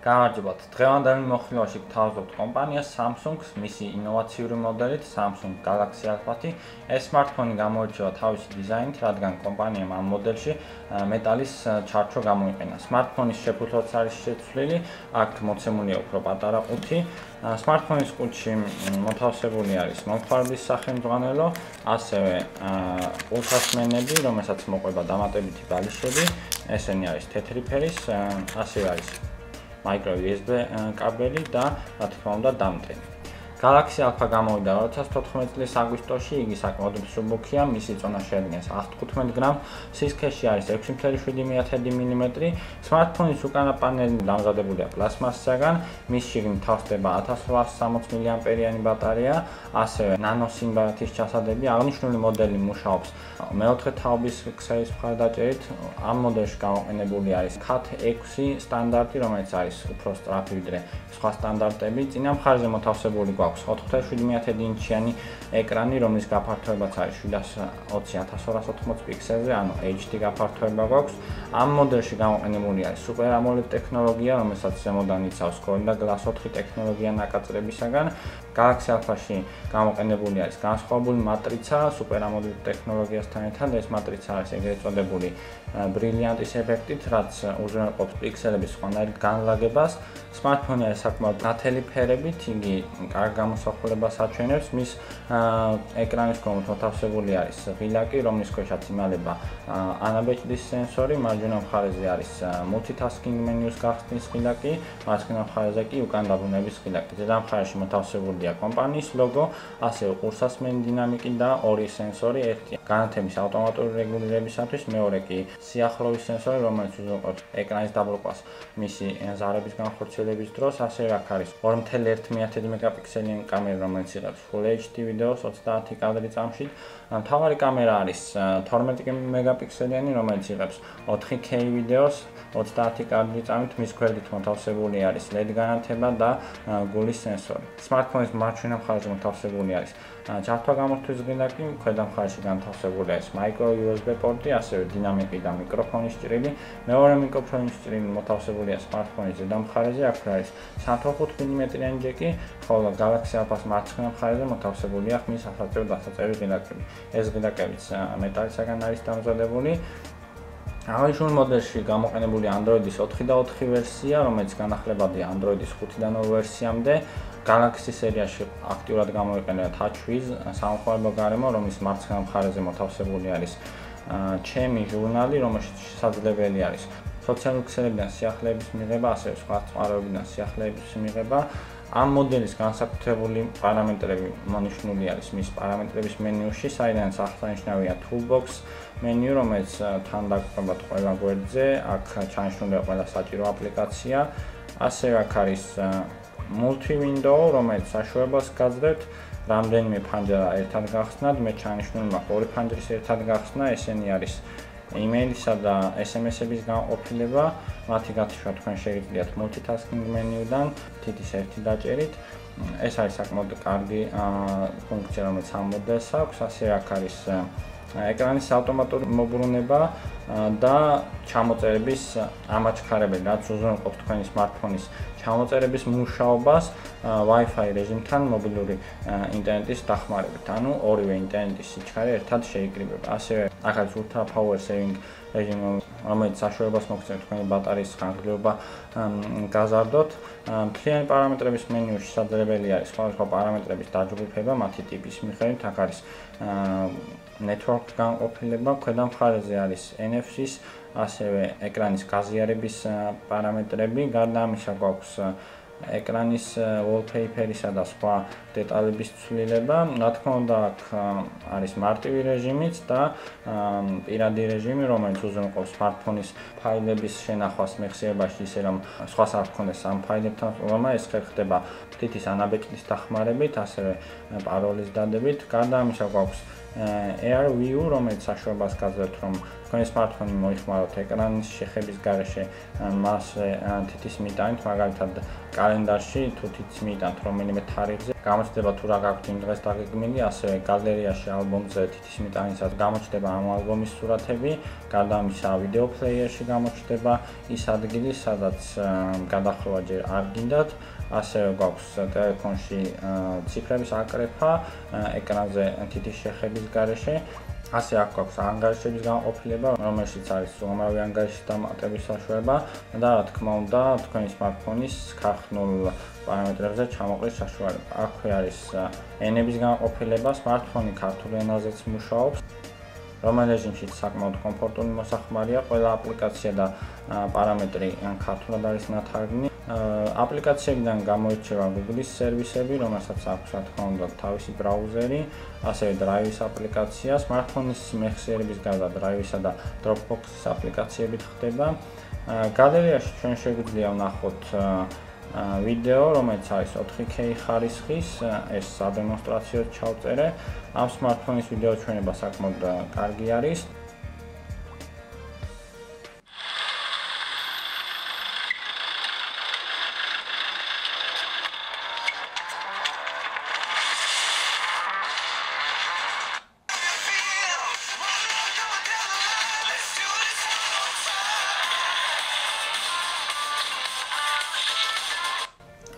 გამარჯობათ. დღევანდელი მოხილვაში გთავაზობთ კომპანიას Samsung-ს, მისი ინოვაციური მოდელით Samsung Galaxy Alpha-ი. ეს smartphone გამოირჩევა თავისი დიზაინით, რადგან კომპანიამ ამ მოდელში მეტალის ჩარჩო გამოიყენა. Smartphone-ის შეფუთვაც არის შეცვლილი, აქ მოცემულია უფრო პატარა ყუთი. Smartphone-ის ყუთში მოთავსებული არის მომხმარებლის სახელმძღვანელო, ასევე პულსასმენები, რომელსაც მოყვება დამატებითი ბალიშები. ესენი არის თეთრი ფერის, ასევე არის micro USB კაბელი და რა თქმა უნდა დამტენი. Galaxy Alpha გამოვიდა 2014 წლის აგვისტოში, იგი საკმაოდ მსუბუქია, მისი წონა შეადგენს 115 გრამ, სისქეში არის 6.7 მმ. Smartphone-ის უკანა პანელი დამზადებულია პლასმასისაგან, მის შიგნით თავსდება 1860 მAh ბატარეა, ასევე ნანოსიმბათის ჩასადები. აღნიშნული მოდელი მუშაობს მეოთხე თაობის ქსელის მხარდაჭერით. ამ მოდელში გამოყენებული არის Cat 6 სტანდარტი, რომელიც არის უფრო სწრაფი ვიდრე სხვა სტანდარტები. წინა მხარეზე მოთავსებული გვაქვს 4.7 ინჩიანი ეკრანი, რომლის გაფართოებაც არის 720x1280 პიქსელზე, ანუ HD გაფართოება გვაქვს. ამ მოდელში გამოყენებული არის Super AMOLED ტექნოლოგია, რომელსაც ზემოდან იცავს Gorilla Glass 4 ტექნოლოგია ნაკაწრებისაგან. Galaxy Alpha-ში გამოყენებული არის განსხვავებული მატრიცა Super AMOLED ტექნოლოგიასთან ერთად. ეს მატრიცა არის ეგრეთ წოდებული ბრილიანტის ეფექტით, რაც უზრუნველყოფს პიქსელების სხვანაირ განლაგებას. Smartphone-ი არის საკმაოდ ნათელი ფერებით, იგი კარგ გამოსახულებას აჩვენებს. მის ეკრანის ქვემოთ მოთავსებული არის ღილაკი, რომლის ქვეშაც იმალება ანაბეჭდის სენსორი. მარჯვენა მხარეზე არის multitasking menus გახსნის ღილაკი, მარცხენა მხარეზე კი უკან დაბრუნების ღილაკი. ზედა მხარეში მოთავსებულია კომპანიის ლოგო, ასევე ყურსასმენი დინამიკი და ორი სენსორი, ერთი განათების ავტომატური რეგულირებისათვის, მეორე კი სიახლოვის სენსორი, რომელიც უზრუნველყოფს ეკრანის დაბლოკვას მისი ზარების განხორციელების დროს. ასევე აქ არის 2.1 მეგაპიქსელიანი კამერა, რომელიც იღებს Full HD ვიდეოს 30 კადრი წამში. მთავარი კამერა არის 12 მეგაპიქსელიანი, რომელიც იღებს 4K ვიდეოს 30 კადრი წამით. მის გვერდით მოთავსებული არის LED განათება და გულის სენსორი. Smartphone-ის მარჯვენა მხარეზე მოთავსებული არის ჩართვა-გამორთვის ღილაკი, ქვედა მხარეში განთავსებული არის micro USB პორტი, ასევე დინამიკი და მიკროფონის ჭრილი. მეორე მიკროფონის ჭრილი მოთავსებულია smartphone-ის ზედა მხარეზე, აქ არის 3.5 მმ ჯეკი, ხოლო Galaxy Alpha-ს მარცხენა მხარეზე მოთავსებულია ხმის ასაწევი დასაწევი ღილაკები. ეს ღილაკებიც მეტალისაგან არის დამზადებული. აღნიშნულ მოდელში გამოყენებული Android-ის 4.4 ვერსია, რომელიც განახლებადია Android-ის 5.0 ვერსიამდე. Galaxy სერიაში აქტიურად გამოიყენება TouchWiz სამხმარებლო გარემო, რომლის მარცხენა მხარეზე მოთავსებული არის ჩემი ჟურნალი, რომელშიც შესაძლებელი არის სოციალური ქსელებიდან სიახლეების მიღება, ასევე სხვა წყაროებიდან სიახლეების მიღება. ამ მოდელის განსაკუთრებული პარამეტრები მონიშნული არის მის პარამეტრების მენიუში, საიდანაც აღსანიშნავია Toolbox მენიუ, რომელიც თან დაგვხვდება ყველა გვერდზე, აქ ჩანიშნულია ყველა საჭირო აპლიკაცია. ასევე აქ არის multi-window, რომელიც საშუალებას გაძლევთ რამდენიმე ფანჯარა ერთად გახსნათ. მე ჩანიშნული მაქვს ორი ფანჯრის ერთად გახსნა, ესენი არის email-ისა და SMS-ების განყოფილება. მათი გათიშვა თქვენ შეგიძლიათ multitasking მენიუდან თითის ერთი დაჭერით. ეს არის საკმაოდ კარგი ფუნქცია, რომელიც ამ მოდელს აქვს. ასევე აქ არის ეკრანის ავტომატური მოbrunება და ჩამოწერების ამაჩქარებელი, რაც უზრუნველყოფს თქვენი smartphone-ის ჩამოწერების მუშაობას Wi-Fi რეჟიმთან მობილური ინტერნეტის დახმარებით. ანუ ორივე ინტერნეტის სიჩქარე ერთად შეიკრიბება. ასევე აქ არის ultra power saving რეჟიმი, რომელიც საშუალებას მოგცემს თქვენი ბატარეის ხანგრძლივობა გაზარდოთ. მთლიანი პარამეტრების მენიუში შესაძლებელი არის სხვადასხვა პარამეტრების დაჯგუფება მათი ტიპის მიხედვით. აქ არის network განყოფილება, ქვედა მხარეზე არის NFC-ს, ასევე ეკრანის გაზიარების პარამეტრები. გარდა ამისა გვაქვს ეკრანის wallpaper-ისა და სხვა დეტალების ცვლილება. რა თქმა უნდა, აქ არის მარტივი რეჟიმიც და პირადი რეჟიმი, რომელიც უზრუნველყოფს smartphone-ის ფაილების შენახვას მეხსიერებაში, ისე რომ სხვას არ ჰქონდეს ამ ფაილებთან სრულობა. ეს ხდება თითის ანაბეჭდის დახმარებით, ასევე პაროლის დადებით. გარდა ამისა გვაქვს AirView, რომელიც საშუალებას გაძლევთ, რომ თქვენი smartphone-ი მოიხმაროთ ეკრანის შეხების გარეშე, მასზე თითის მიტანით, მაგალითად კალენდარში თუ თითს მიტანთ რომელიმე თარიღზე, გამოჩნდება თუ რა გაქვთ იმ დღეს დაგეგმილი, ასევე გალერეაში ალბომზე თითის მიტანისას გამოჩნდება ამ ალბომის სურათები, გარდა ამისა ვიდეო პლეიერში გამოჩნდება ის ადგილი, სადაც გადახროვა ჯერ არ გინდათ, ასევე გვაქვს ტელეფონში ციფრების აკრეფა ეკრანზე თითის შეხების გარეშე. ასე აქ გვაქვს ანგარიშების განყოფილება, რომელშიც არის უამრავი ანგარიშის დამატების საშუალება და რა თქმა უნდა, თქვენი smartphone-ის ქარხნულ პარამეტრებზე ჩამოყრის საშუალება. აქვე არის ენების განყოფილება, smartphone-ი ქართულ ენაზეც მუშაობს, რომელ რეჟიმშიც საკმაოდ კომფორტული მოსახმარია, ყველა აპლიკაცია და პარამეტრი ქართულად არის ნათარგმნი. აპლიკაციებიდან გამოირჩევა Google-ის სერვისები, რომელსაც აქვს რა თქმა უნდა თავისი ბრაუზერი, ასევე Drive-ის აპლიკაცია, smartphone-ის მეხსიერების გარდა Drive-ისა და Dropbox-ის აპლიკაციებით ხდება. გალერეაში ჩვენ შეგვიძლია ვნახოთ ვიდეო, რომელიც არის 4K ხარისხის, ეს სადემონსტრაციოდ ჩავწერე. ამ smartphone-ის ვიდეო ჩვენება საკმაოდ კარგი არის.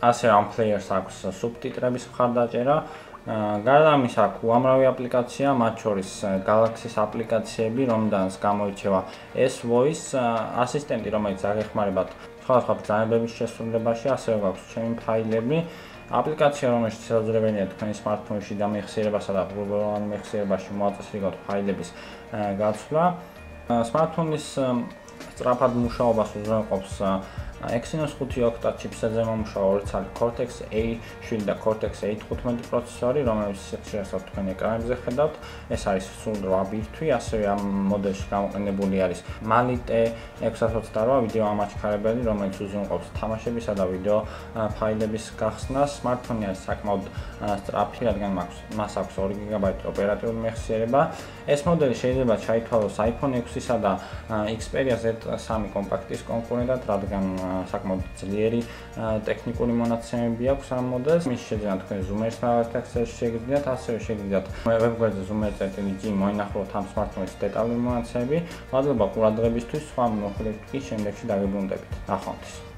ასე ამ players აქვს სუბტიტრების მხარდაჭერა. გარდა ამისა აქვს უამრავი აპლიკაცია, მათ შორის Galaxy-ის აპლიკაციები, რომლიდანაც გამოირჩევა S-Voice ასისტენტი, რომელიც აღეხმარებათ სხვადასხვა ბრძანებების შესრულებაში, ასევე გვაქვს ჩემი ფაილები. აპლიკაცია, რომელშიც შესაძლებელია თქვენი smartphone-ში და მეხსიერებასა და გლობალურ მეხსიერებაში მოაწესრიგოთ ფაილების გაცვლა. smartphone-ის სწრაფად მუშაობას უზრუნველყოფს Exynos 5 octa chipsetზე მომუშავა 2 ცალი Cortex A7 და Cortex A15 პროცესორი, რომელიც შესაძლოა თქვენ ეკრანებზე ხედავთ. ეს არის სულ 8 ბირთვი, ასევე ამ მოდელში გამოყენებული არის Mali T628 ვიდეო ამაჩქარებელი, რომელიც უზრუნველყოფს თამაშებისა და ვიდეო ფაილების გახსნას. Smartphone-ი არის საკმაოდ სწრაფი, რადგან მას აქვს 2 GB ოპერატიული მეხსიერება. ეს მოდელი შეიძლება ჩაითვალოს iPhone 6-ისა და Xperia Z3 კომპაქტის კონკურენტად, რადგან საკმაოდ ძლიერი ტექნიკური მონაცემები აქვს ამ მოდელს. მის შეძენა თქვენ Zoom-ს ნავთექსში შეგიძლიათ, ასევე შეგიძლიათ ვებგვერდზე zoom.g მოინახულოთ ამ smartphone-ის დეტალური მონაცემები. მადლობა ყურადღებისთვის, სხვა მოხლებებით კი შემდეგში დაგებრუნდებით. ნახვამდის.